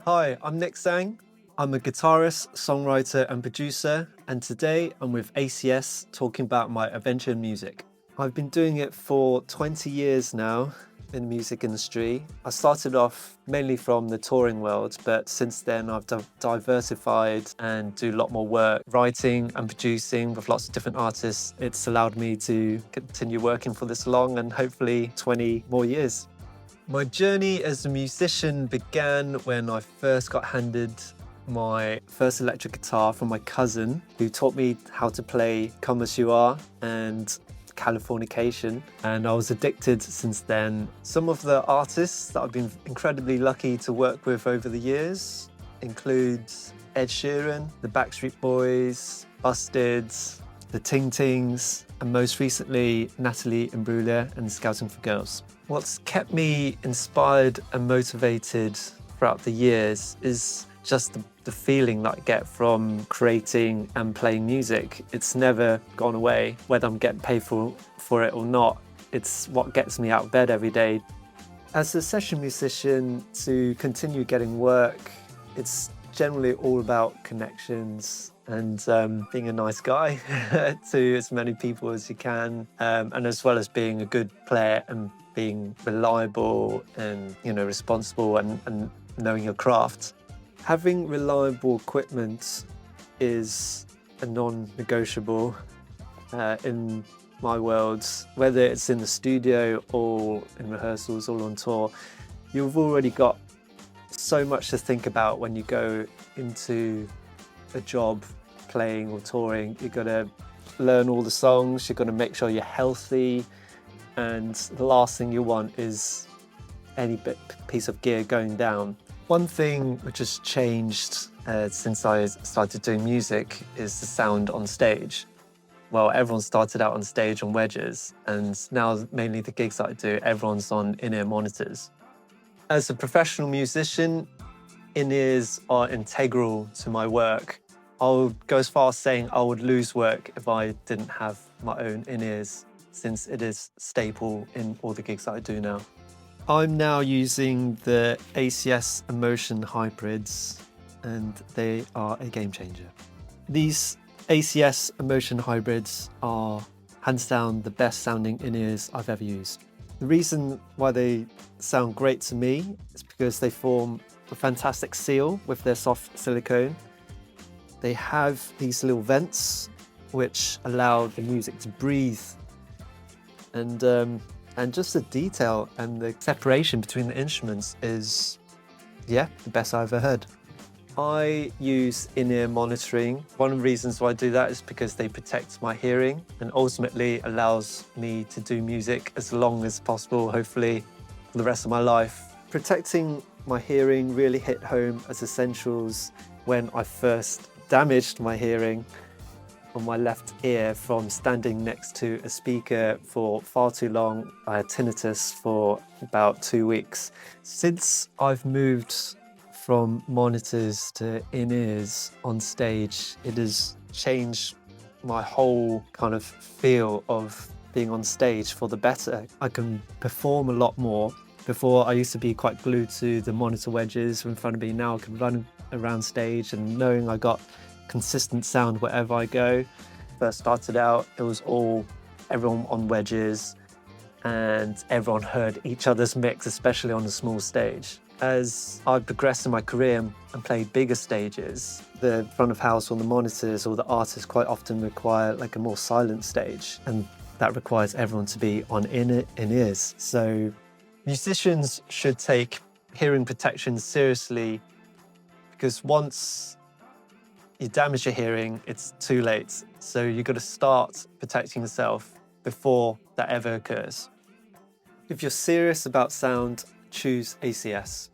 Hi, I'm Nick Tsang. I'm a guitarist, songwriter, and producer, and today I'm with ACS talking about my adventure in music. I've been doing it for 20 years now in the music industry. I started off mainly from the touring world, but since then I've diversified and do a lot more work writing and producing with lots of different artists. It's allowed me to continue working for this long and hopefully 20 more years. My journey as a musician began when I first got handed my first electric guitar from my cousin, who taught me how to play Come As You Are and Californication, and I was addicted since then. Some of the artists that I've been incredibly lucky to work with over the years include Ed Sheeran, the Backstreet Boys, Busted, the Ting Tings, and most recently Natalie Imbruglia and Scouting for Girls. What's kept me inspired and motivated throughout the years is just the feeling that I get from creating and playing music. It's never gone away, whether I'm getting paid for it or not. It's what gets me out of bed every day. As a session musician, to continue getting work, it's generally all about connections and being a nice guy to as many people as you can, and as well as being a good player and being reliable and responsible and knowing your craft. Having reliable equipment is a non-negotiable in my world. Whether it's in the studio or in rehearsals or on tour, you've already got so much to think about when you go into a job playing or touring. You've got to learn all the songs, you've got to make sure you're healthy, and the last thing you want is any piece of gear going down. One thing which has changed since I started doing music is the sound on stage. Well, everyone started out on stage on wedges, and now mainly the gigs that I do, everyone's on in-ear monitors. As a professional musician, in-ears are integral to my work. I'll go as far as saying I would lose work if I didn't have my own in-ears, since it is staple in all the gigs that I do now. I'm now using the ACS Emotion Hybrids, and they are a game changer. These ACS Emotion Hybrids are hands down the best sounding in-ears I've ever used. The reason why they sound great to me is because they form a fantastic seal with their soft silicone. They have these little vents which allow the music to breathe, and just the detail and the separation between the instruments is, the best I've ever heard. I use in-ear monitoring. One of the reasons why I do that is because they protect my hearing and ultimately allows me to do music as long as possible, hopefully for the rest of my life. Protecting my hearing really hit home as essentials when I first damaged my hearing on my left ear from standing next to a speaker for far too long. I had tinnitus for about 2 weeks. Since I've moved from monitors to in-ears on stage, it has changed my whole kind of feel of being on stage for the better. I can perform a lot more. Before, I used to be quite glued to the monitor wedges in front of me. Now I can run around stage and knowing I got consistent sound wherever I go. First started out, it was all everyone on wedges and everyone heard each other's mix, especially on a small stage. As I progressed in my career and played bigger stages, the front of house or the monitors or the artists quite often require like a more silent stage, and that requires everyone to be on in-ears. So musicians should take hearing protection seriously, because once you damage your hearing, it's too late. So you've got to start protecting yourself before that ever occurs. If you're serious about sound, choose ACS.